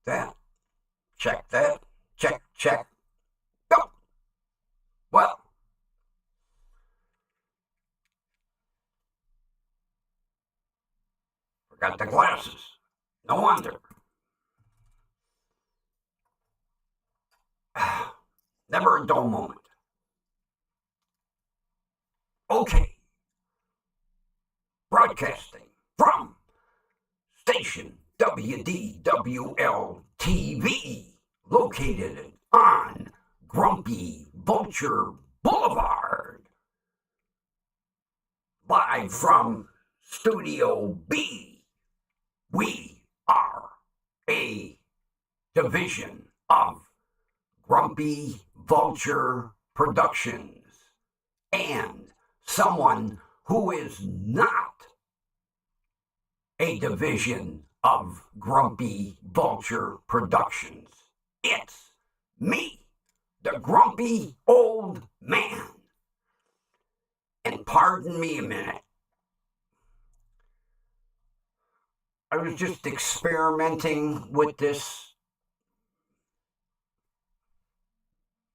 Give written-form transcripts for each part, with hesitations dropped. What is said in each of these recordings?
that. Check that. Check, check. Go. Well, forgot the glasses. No wonder. Never a dull moment. Okay. Broadcasting from station WDWL TV, located on Grumpy Vulture Boulevard. Live from Studio B, we are a division of Grumpy Vulture Productions, and someone who is not a division of Grumpy Vulture Productions. It's me, the grumpy old man. And pardon me a minute. I was just experimenting with this.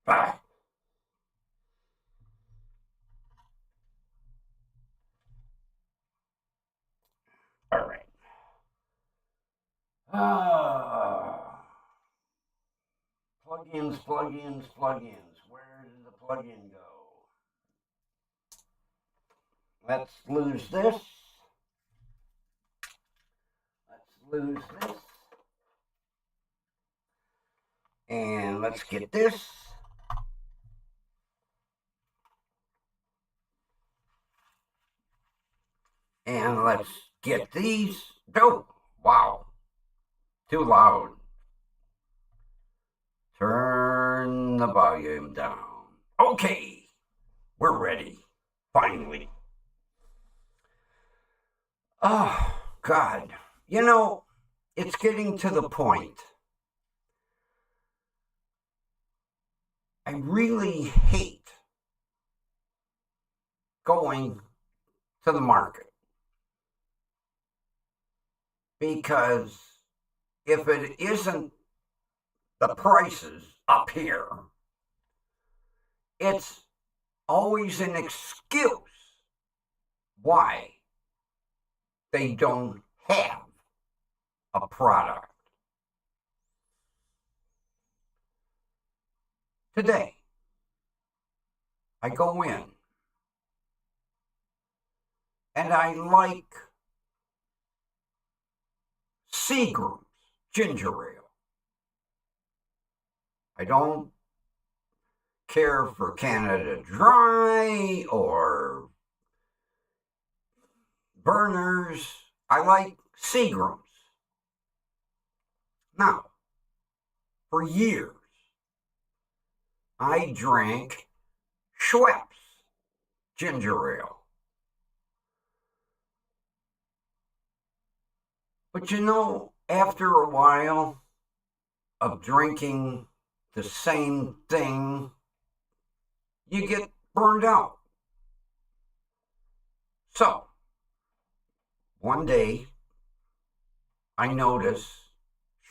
Ah. All right. Plugins, plugins, plugins. Where did the plugin go? Let's lose this. Let's lose this. And let's get this. And let's get these. Oh, wow. Too loud. Turn the volume down. Okay, we're ready. Finally. Oh, God. You know, it's getting to the point. I really hate going to the market. Because if it isn't the prices up here, it's always an excuse why they don't have a product. Today, I go in and I like Seagram's ginger ale. I don't care for Canada Dry or Burners. I like Seagram's. Now, for years, I drank Schweppes ginger ale. But you know, after a while of drinking the same thing, you get burned out. So, one day, I notice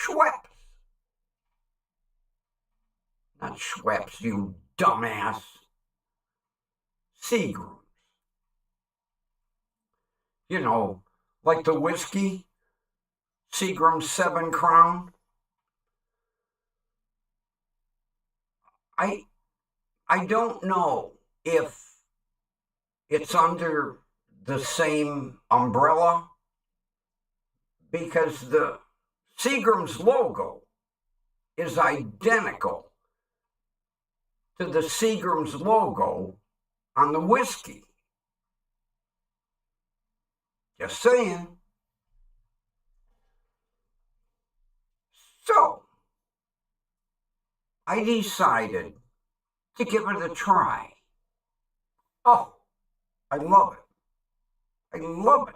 Schweppes. Not Schweppes, you dumbass. Seagram's. You know, like the whiskey, Seagram's 7 Crown. I don't know if it's under the same umbrella, because the Seagram's logo is identical to the Seagram's logo on the whiskey. Just saying. So, I decided to give it a try. Oh, I love it. I love it.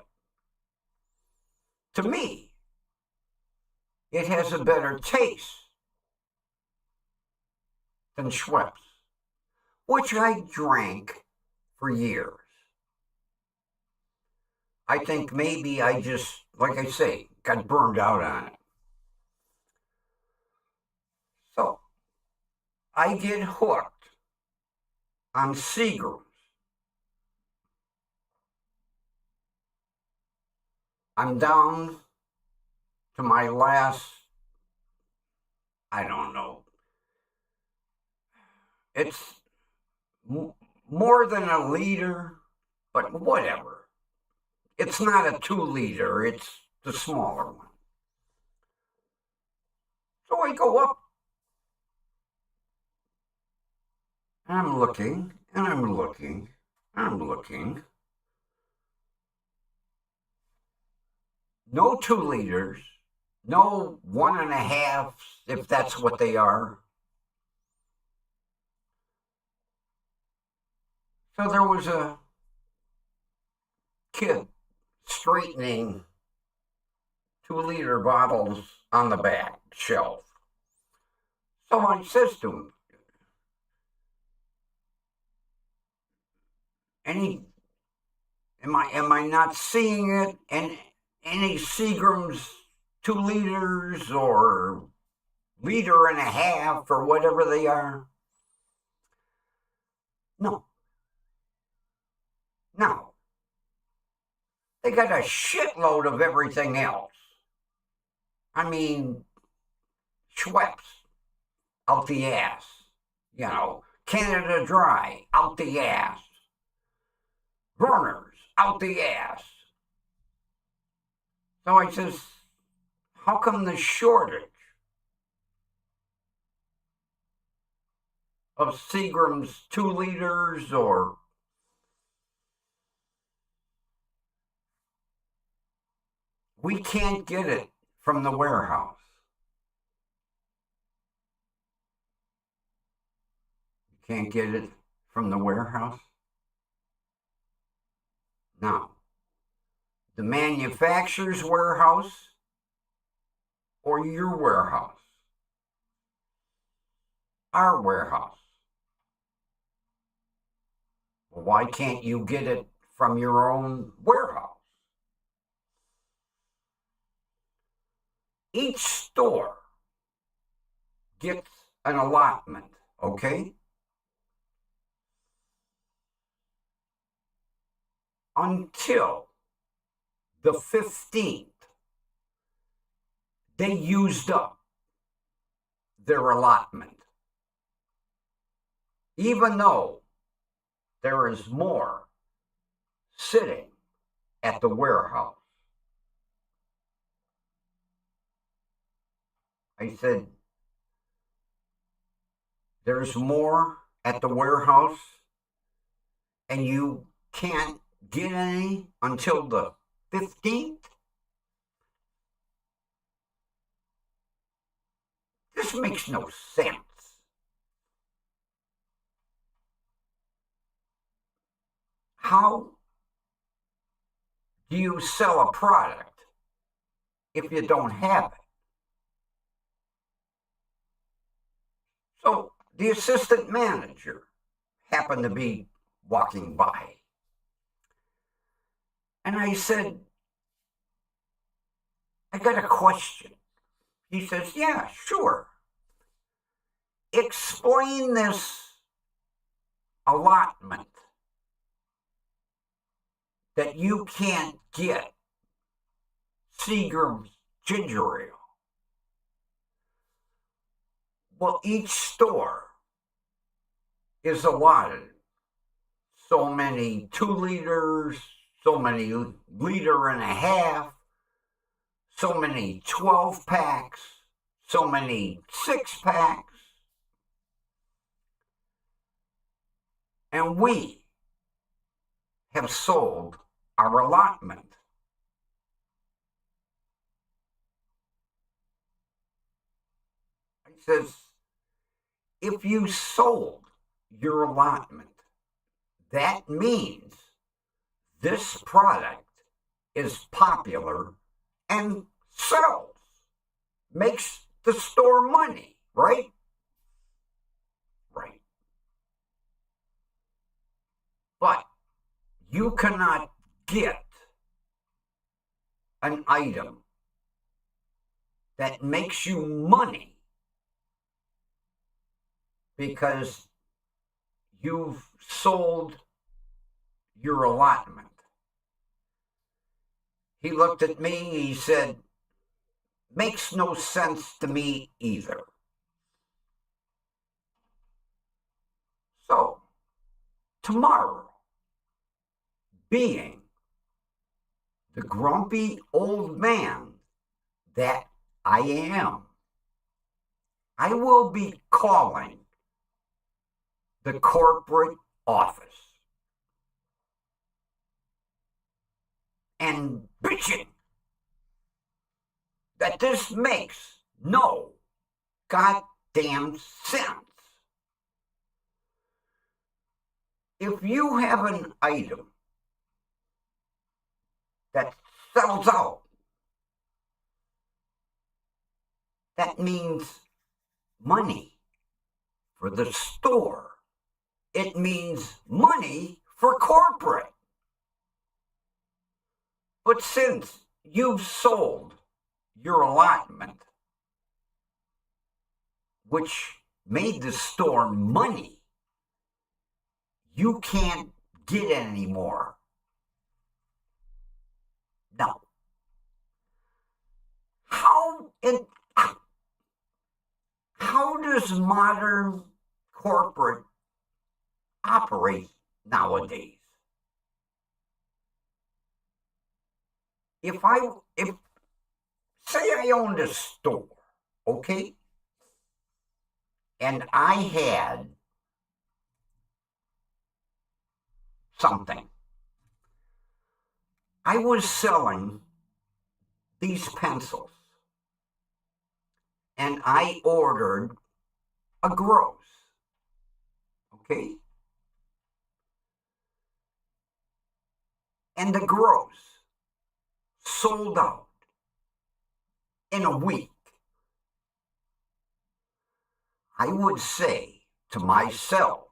To me, it has a better taste than Schweppes, which I drank for years. I think maybe I just, like I say, got burned out on it. I get hooked on Seagrams. I'm down to my last, I don't know, it's more than a liter, but whatever. It's not a 2 liter, it's the smaller one. So I go up, and I'm looking, and I'm looking, and I'm looking. No 2 liters, no 1.5, if that's what they are. So there was a kid straightening 2 liter bottles on the back shelf. So I says to him, am I not seeing it? And any Seagram's 2 liters or 1.5 liters or whatever they are? No. No. They got a shitload of everything else. I mean, Schweppes, out the ass. You know, Canada Dry, out the ass. Burners, out the ass. So I says, how come the shortage of Seagram's 2 liters or we can't get it from the warehouse? You can't get it from the warehouse? Now, the manufacturer's warehouse or your warehouse? Our warehouse. Well, why can't you get it from your own warehouse? Each store gets an allotment, okay? Until the 15th, they used up their allotment. Even though there is more sitting at the warehouse. I said, there's more at the warehouse and you can't get any until the 15th? This makes no sense. How do you sell a product if you don't have it? So the assistant manager happened to be walking by. And I said, I got a question. He says, yeah, sure. Explain this allotment that you can't get Seagram's ginger ale. Well, each store is allotted so many 2 liters, so many 1.5 liters, so many 12-packs, so many 6-packs. And we have sold our allotment. I says, if you sold your allotment, that means this product is popular and sells, makes the store money, right? Right. But you cannot get an item that makes you money because you've sold your allotment. He looked at me, he said, makes no sense to me either. So, tomorrow, being the grumpy old man that I am, I will be calling the corporate office and bitching that this makes no goddamn sense. If you have an item that sells out, that means money for the store. It means money for corporate. But since you've sold your allotment, which made the store money, you can't get it anymore. No. How does modern corporate operate nowadays? If say I owned a store, okay, and I had something, I was selling these pencils, and I ordered a gross, okay, and the gross sold out in a week. I would say to myself,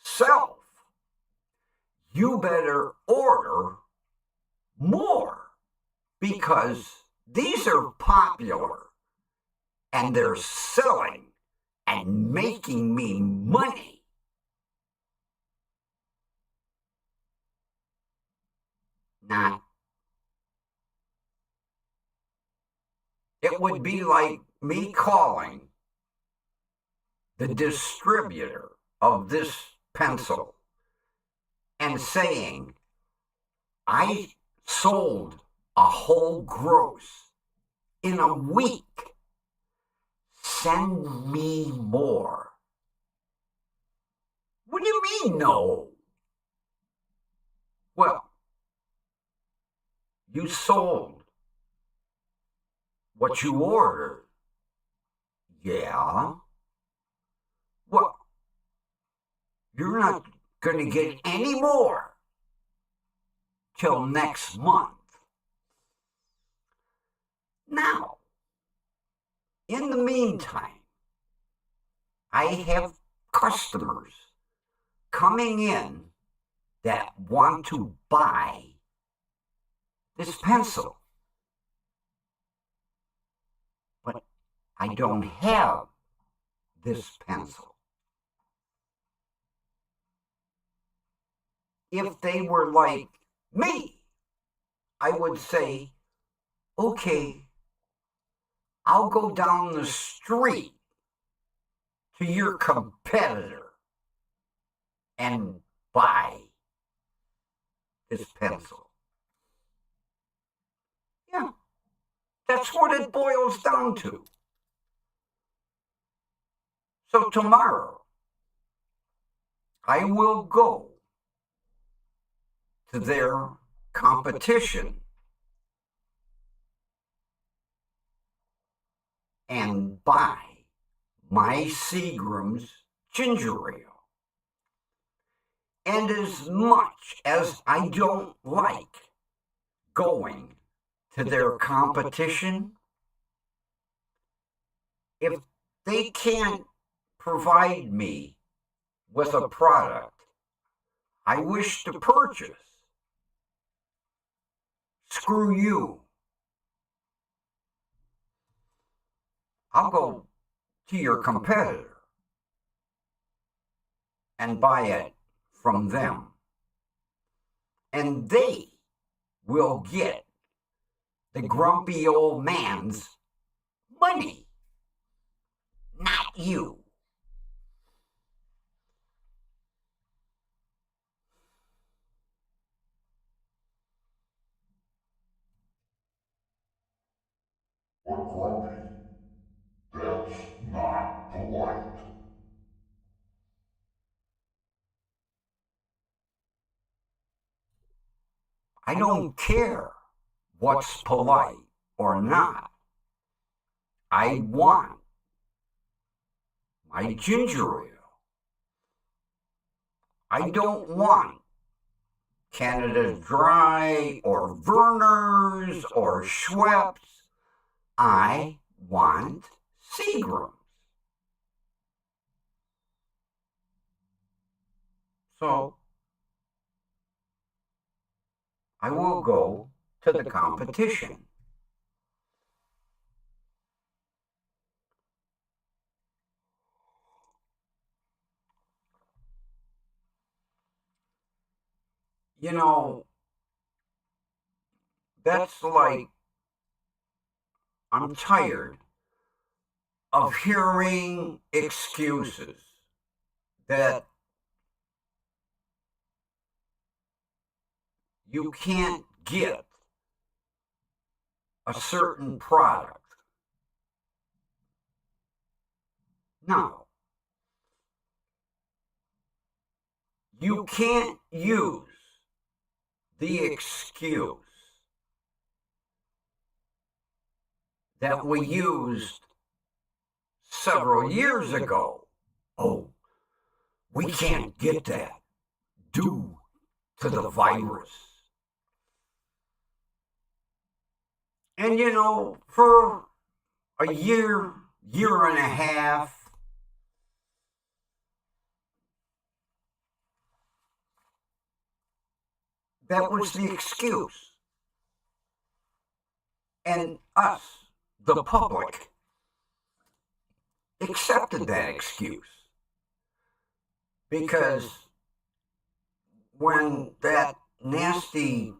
self, you better order more because these are popular and they're selling and making me money. Nah. It would be like me calling the distributor of this pencil and saying, I sold a whole gross in a week. Send me more. What do you mean, no? Well, you sold what you ordered. Yeah. Well, you're not going to get any more till next month. Now, in the meantime, I have customers coming in that want to buy this pencil. But I don't have this pencil. If they were like me, I would say, okay, I'll go down the street to your competitor and buy this pencil. Yeah, that's what it boils down to. So tomorrow, I will go to their competition and buy my Seagram's ginger ale. And as much as I don't like going to their competition, if they can't provide me with a product I wish to purchase, screw you. I'll go to your competitor and buy it from them. And they will get the grumpy old man's money, not you. But grumpy, that's not polite. I don't care what's polite or not. I want my ginger ale. I don't want Canada Dry or Verner's or Schweppes. I want Seagram's. So I will go to the competition. You know, that's like, I'm tired of hearing excuses that you can't get a certain product. No. You can't use the excuse that we used several years ago. Oh, we can't get that due to the virus. And you know, for a year, year and a half, that was the excuse. And us, the public, accepted that excuse. Because when that nasty,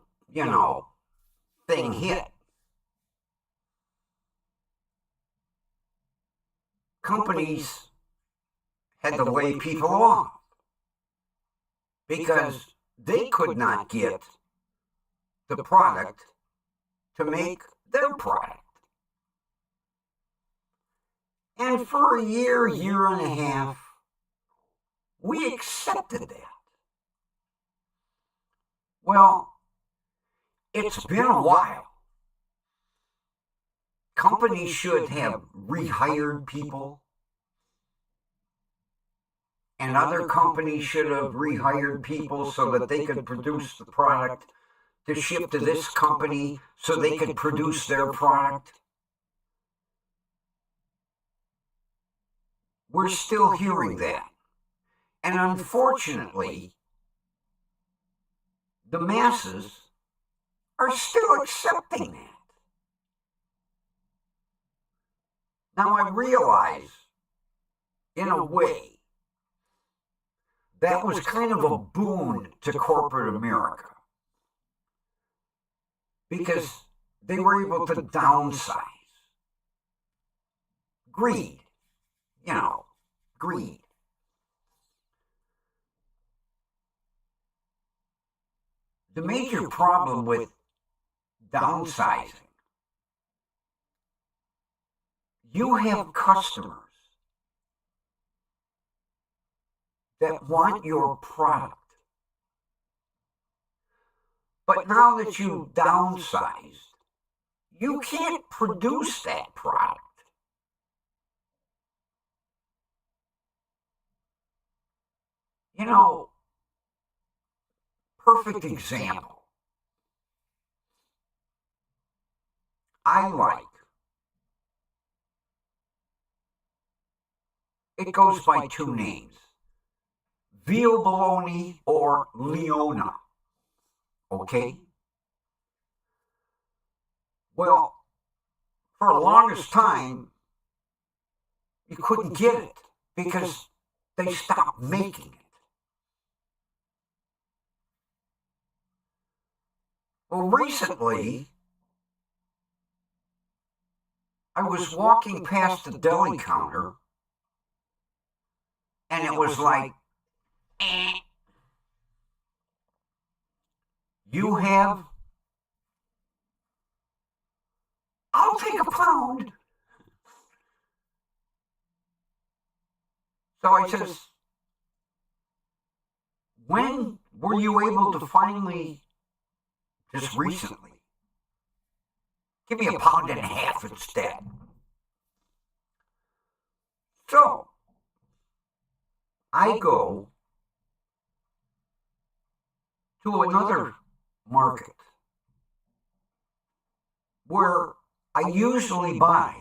thing hit, companies had to lay people off because they could not get the product to make their product. And for a year, year and a half, we accepted that. Well, it's been a while. Companies should have rehired people, and other companies should have rehired people so that they could produce the product to ship to this company so they could produce their product. We're still hearing that. And unfortunately, the masses are still accepting that. Now, I realize, in a way, that was kind of a boon to corporate America, because they were able to downsize. Greed, greed. The major problem with downsizing, you have customers that want your product. But now that you've downsized, you can't produce that product. Perfect example. I like, it goes by two names, veal bologna or Leona. Okay? Well, for the longest time, you couldn't get it because they stopped making it. Well, recently, I was walking past the deli counter, and it was like, eh. You have? I'll take a pound. So I says, when were you able to finally, just recently, give me a pound and a half instead? So I go to another market where I usually buy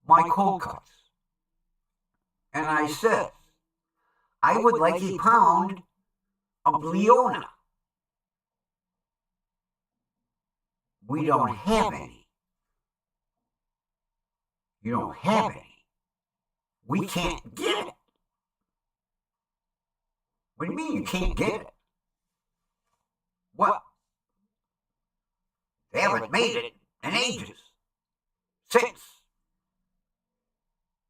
my cold cuts. And I said, I would like a pound of Leona. We don't have any. You don't have any. We can't get it. What do you mean you can't get it? What? They haven't made it in ages. Since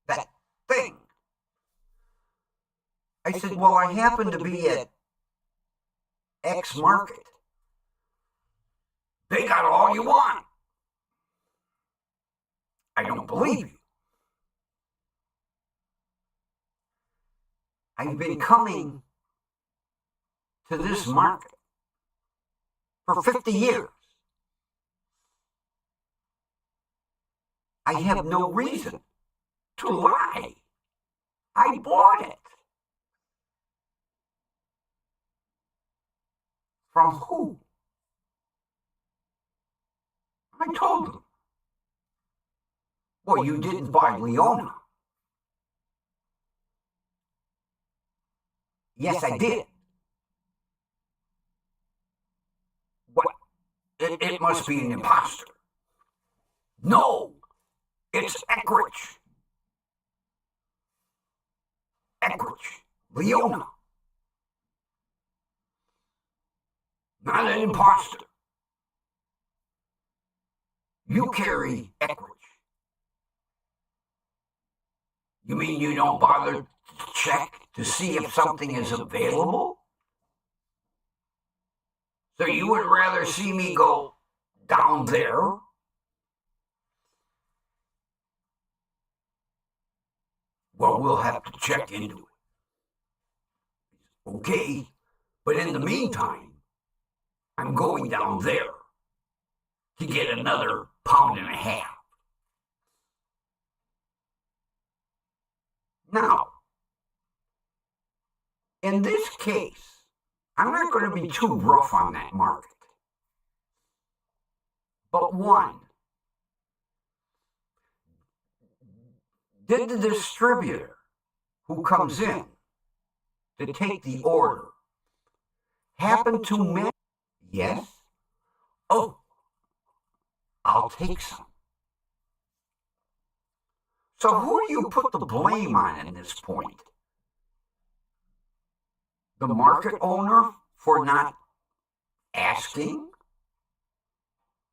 that thing. I said, well, I happen to be at X Market. They got all you want. I don't believe you. I've been coming to this market for 50 years. I have no reason to lie. I bought it. From who? I told them. Well, you didn't buy Leona. Yes, I did. What? It must be an imposter. No, it's Eckrich. Eckrich. Leona. Not an imposter. You carry Eckrich. You mean you don't bother to check to see if something is available? So you would rather see me go down there? Well, we'll have to check into it. Okay, but in the meantime, I'm going down there to get another pound and a half. Now, in this case, I'm not going to be too rough on that market. But one, did the distributor who comes in to take the order happen to mention? Yes? Oh, I'll take some. So who do you put the blame on at this point? The market owner for not asking?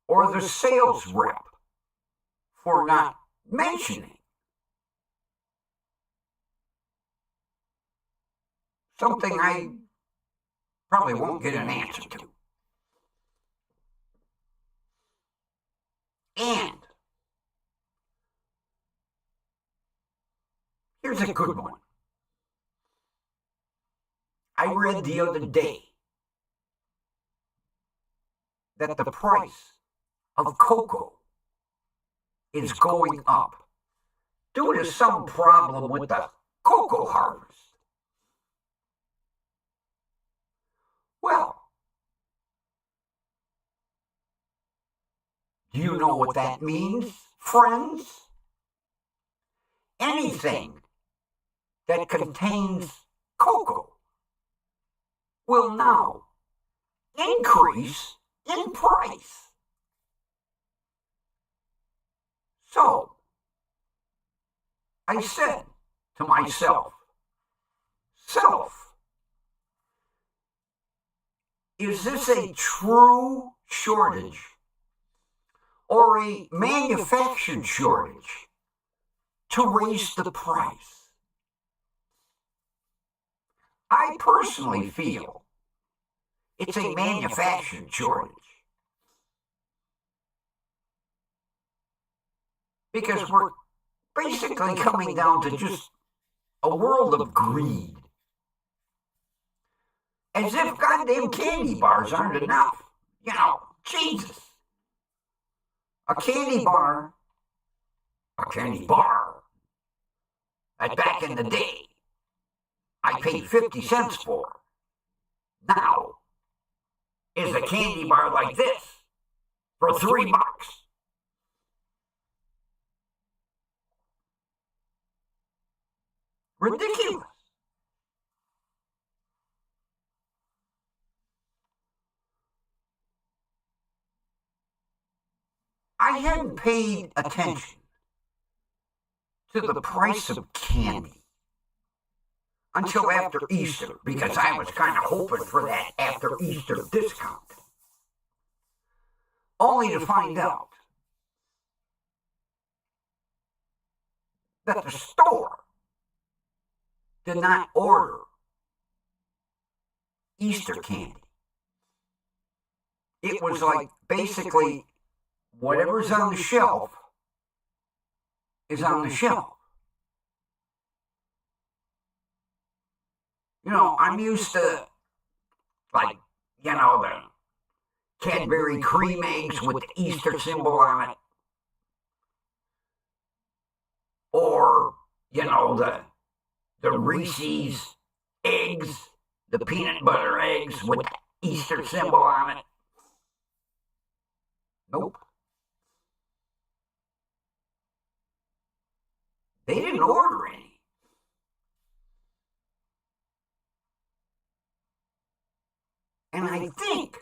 Or the sales rep for not mentioning? Something I probably won't get an answer to. And here's a good one. I read the other day that the price of cocoa is going up due to some problem with the cocoa harvest. Well, do you know what that means, friends? Anything that contains cocoa will now increase in price. So, I said to myself, is this a true shortage or a manufactured shortage to raise the price? I personally feel it's a manufactured shortage. Because we're basically coming down to just a world of greed. As if goddamn candy bars aren't enough. You know, Jesus. A candy bar, that back in the day, I paid 50 cents for. Now, is a candy bar like this for $3. Ridiculous. I hadn't paid attention to the price of candy until after Easter, because I was kind of hoping for that after Easter discount. Only to find out that the store did not order Easter candy. It was like basically whatever's on the shelf is on the shelf. You know, I'm used to, like, you know, the Cadbury cream eggs with the Easter symbol on it. Or, you know, the Reese's eggs, the peanut butter eggs with the Easter symbol on it. Nope. They didn't order any. And I think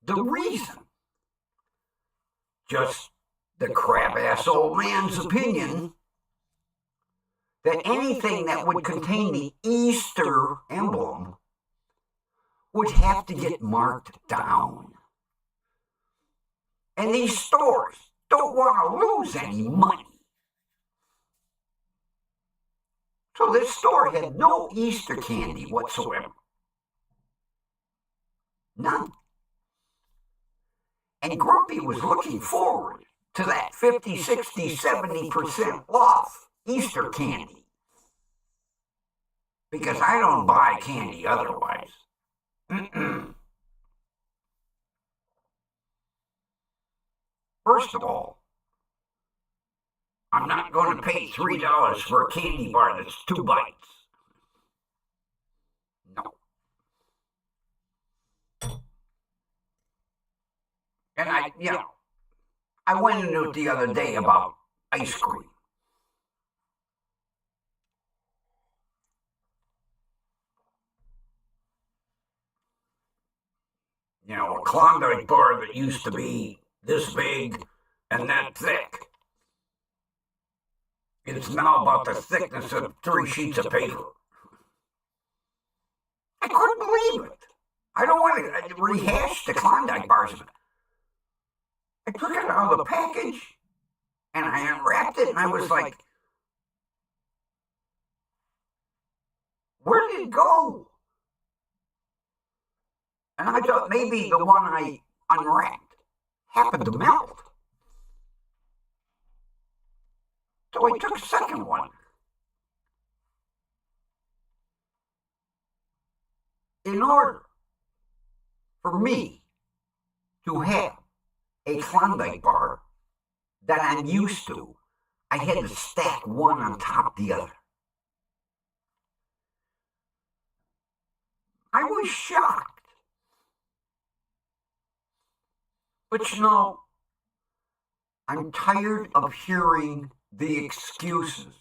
the reason, just the crap-ass old man's opinion, that anything that would contain the Easter emblem would have to get marked down. And these stores don't want to lose any money. So this store had no Easter candy whatsoever. None. And Grumpy was looking forward to that 50, 60, 70% off Easter candy. Because I don't buy candy otherwise. First of all, I'm not going to pay $3 for a candy bar that's 2 bites. No. And I went into it the other day about ice cream. You know, a Klondike bar that used to be this big and that thick. It's now about the thickness of 3 sheets of paper. I couldn't believe it. I don't want to rehash the Klondike bars. I took it out of the package, and I unwrapped it, and I was like, where did it go? And I thought maybe the one I unwrapped happened to melt. So I took a second one. In order for me to have a Klondike bar that I'm used to, I had to stack one on top of the other. I was shocked. But you know, I'm tired of hearing the excuses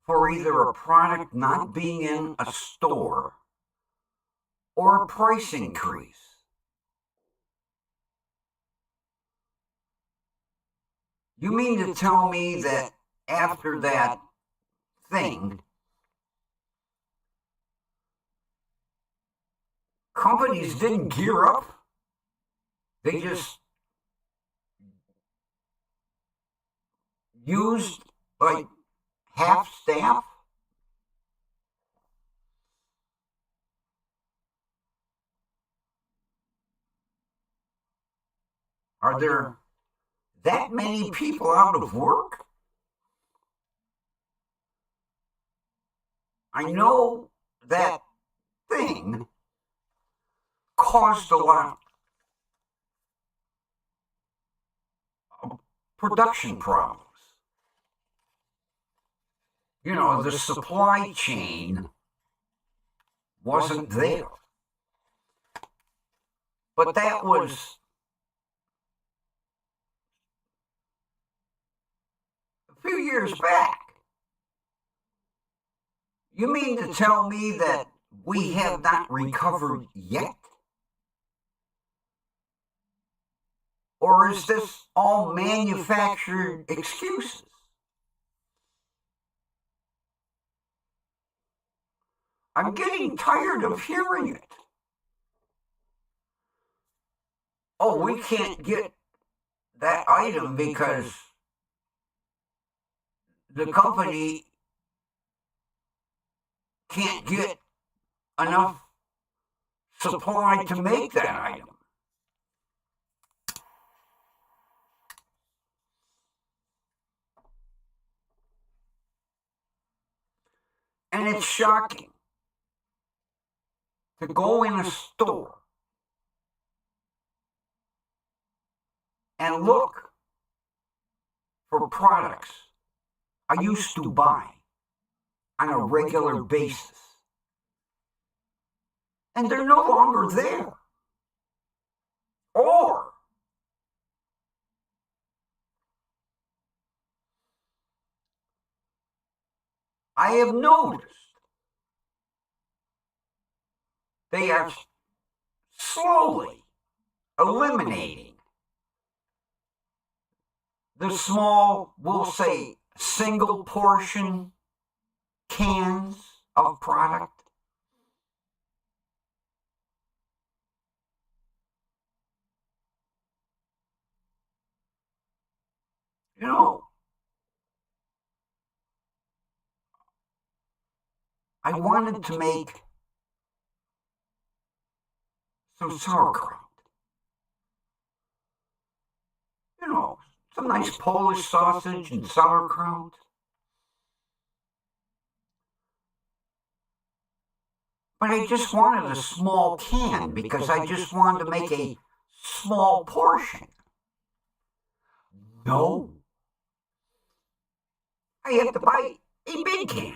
for either a product not being in a store or a price increase. You mean to tell me that after that thing, companies didn't gear up. They just used like half staff. Are there that many people out of work? I know that thing caused a lot of production problems. You know, the supply chain wasn't there. But that was a few years back. You mean to tell me that we have not recovered yet? Or is this all manufactured excuses? I'm getting tired of hearing it. Oh, we can't get that item because the company can't get enough supply to make that item. And it's shocking to go in a store and look for products I used to buy on a regular basis. And they're no longer there. Or I have noticed they are slowly eliminating the small, we'll say, single portion cans of product. You know, I wanted to make some sauerkraut. You know, some nice Polish sausage and sauerkraut. But I just wanted a small can because I just wanted to make a small portion. No. I have to buy a big can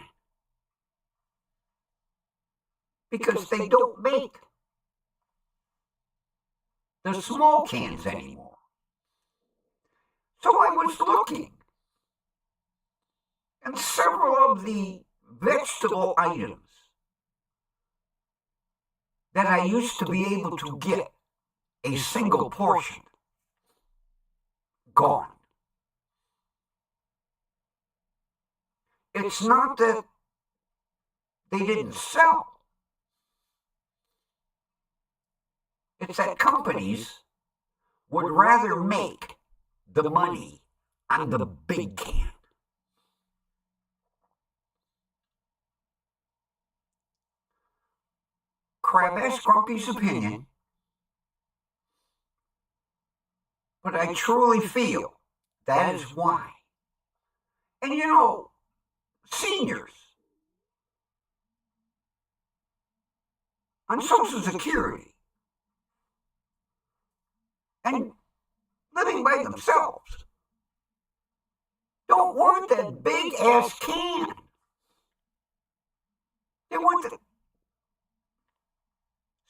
because they don't make the small cans anymore. So I was looking, and several of the vegetable items that I used to be able to get a single portion, gone. It's not that they didn't sell. It's that companies would rather make the money on the big can. Crab asked Grumpy's opinion, but I truly feel that is why. And you know, seniors on Social Security and living by themselves don't want that big ass can. They want the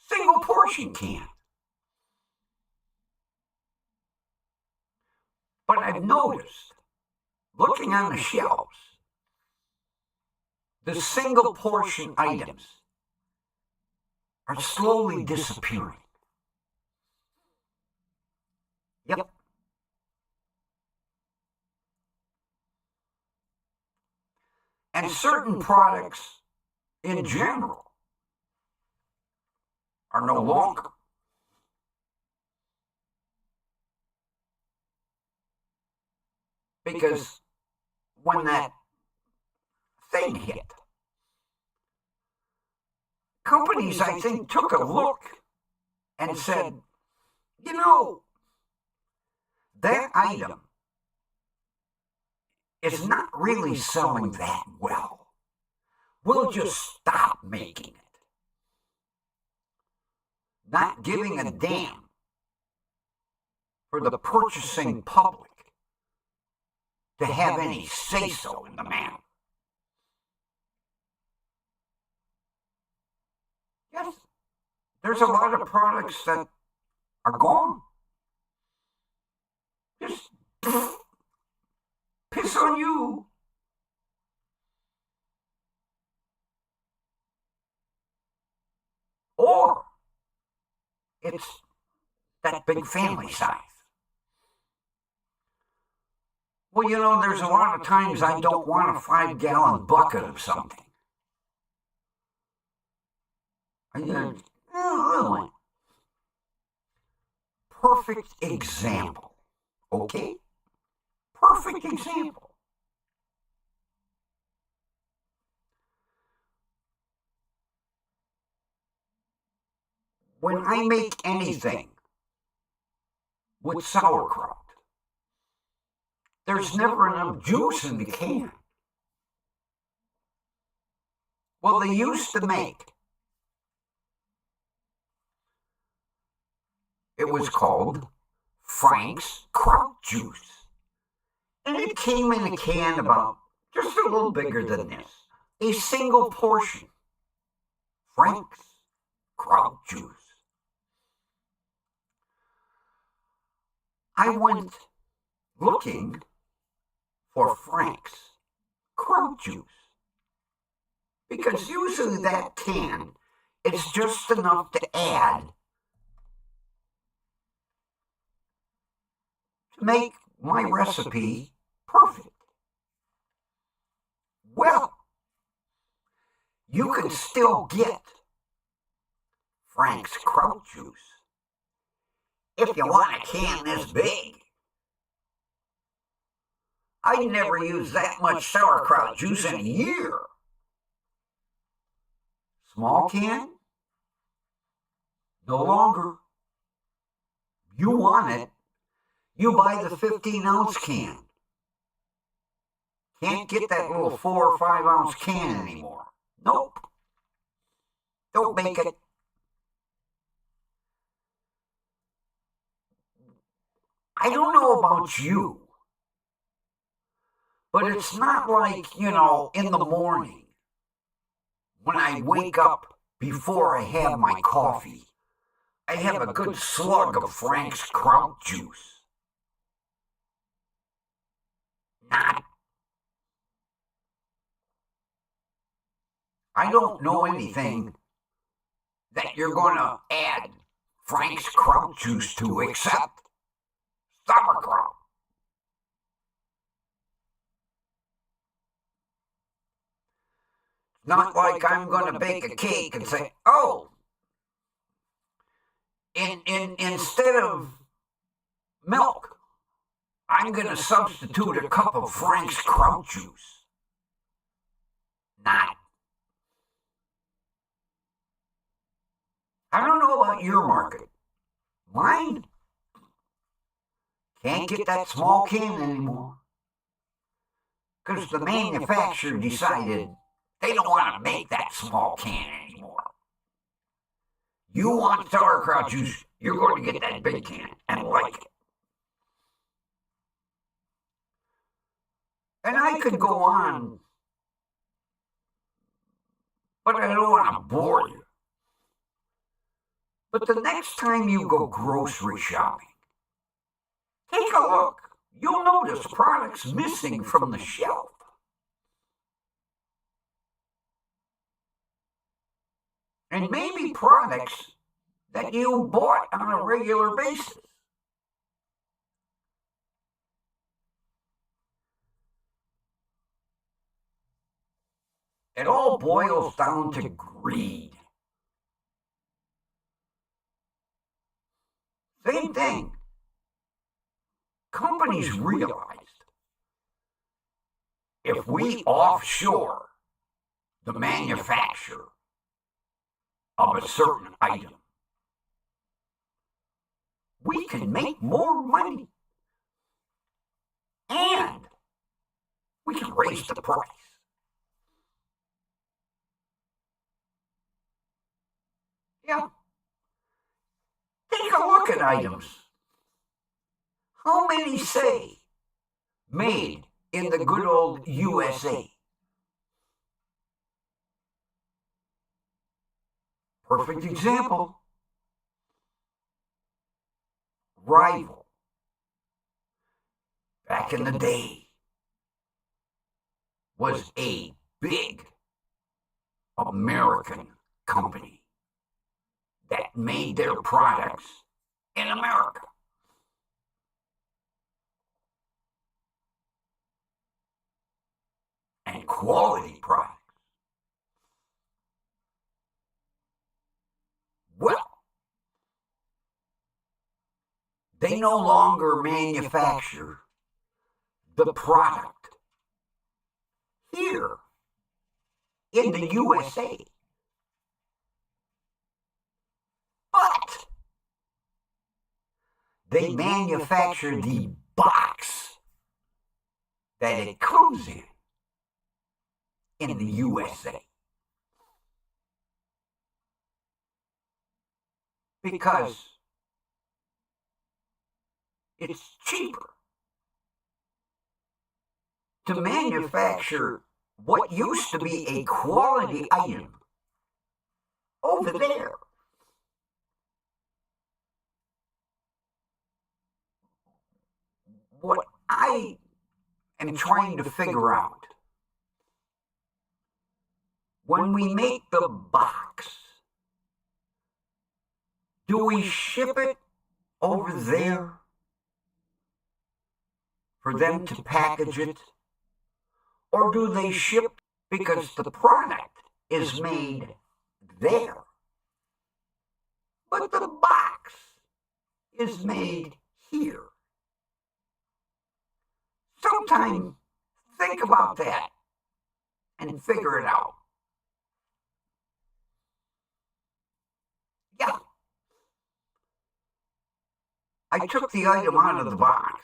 single portion can. But I've noticed, looking on the shelves, the single portion items are slowly disappearing. Yep. And certain products in general are no longer. Because when that thing hit, companies, I think, took a look and said, you know, that item is not really selling that well. We'll just stop making it. Not giving a damn for the purchasing public to have any say-so in the matter. Yes, there's a lot of products that are gone. Just piss on you. Or it's that big family size. Well, you know, there's a lot of times I don't want a 5-gallon bucket of something. Perfect example. Okay? Perfect example. When I make anything with sauerkraut, there's never enough juice in the can. Well, they used to make, it was called Frank's Kraut Juice. And it came in a can about just a little bigger than this. A single portion. Frank's Kraut Juice. I went looking for Frank's Kraut Juice. Because usually that can is just enough to add to make my recipe perfect. Well, you can still get Frank's Kraut Juice if you want a can this big. I never used that much sauerkraut juice in a year. Small can? No longer. You want it, you buy the 15-ounce can. Can't get that little 4 or 5-ounce can anymore. Nope. Don't make it. I don't know about you, but it's not like, you know, in the morning when I wake up before I have my coffee, I have a good slug of Frank's Kraut Juice. Not. I don't know anything that you're going to add Frank's Kraut Juice to except sauerkraut. Not like I'm going to bake a cake and say, oh, instead of milk, I'm going to substitute a cup of Frank's Kraut Juice. Not. I don't know about your market. Mine can't get that small can anymore. Because the manufacturer decided they don't want to make that small can anymore. You want sauerkraut juice, you're going to get that big can and like it. And I could go on, but I don't want to bore you. But the next time you go grocery shopping, take a look. You'll notice products missing from the shelf. And maybe products that you bought on a regular basis. It all boils down to greed. Same thing. Companies realized if we offshore the manufacture of a certain item, we can make more money and we can raise the price. Yeah. Take a look at items. How many say made in the good old USA? Perfect example. Rival. Back in the day, was a big American company that made their products in America. And quality products. Well, they no longer manufacture the product here in the USA. But they manufacture the box that it comes in the USA. Because it's cheaper to manufacture what used to be a quality item over there. What I am trying to figure out, when we make the box, do we ship it over there for them to package it? Or do they ship because the product is made there, but the box is made here? Sometime think about that and figure it out. Yeah. I took the item out of the box,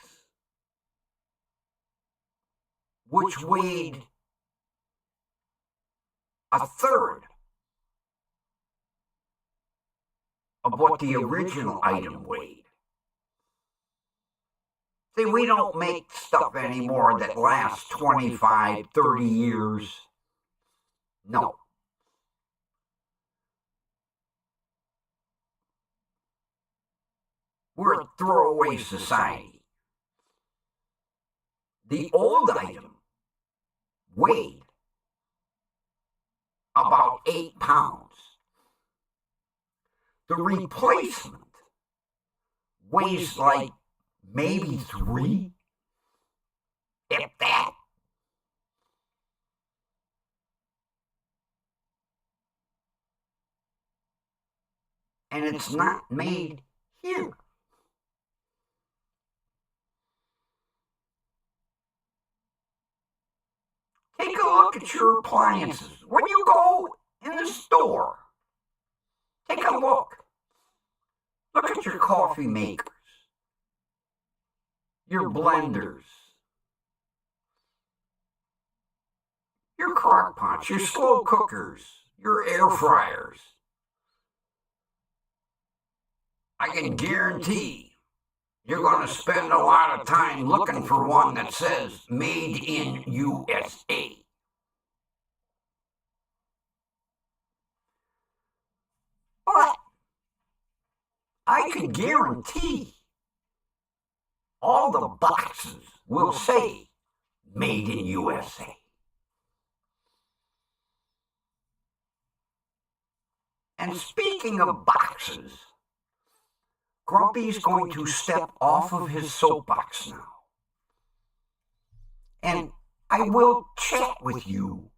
which weighed a third of what the original item weighed. See, we don't make stuff anymore that lasts 25, 30 years. No. We're a throwaway society. The old item weighed about 8 pounds. The replacement weighs like maybe 3, if that. And it's not made here. Take a look at your appliances. When you go in the store, take a look. Look at your coffee makers, your blenders, your crock pots, your slow cookers, your air fryers. I can guarantee you're going to spend a lot of time looking for one that says Made in USA. But I can guarantee all the boxes will say Made in USA. And speaking of boxes, Grumpy's going to step off of his soapbox now. And I will chat with you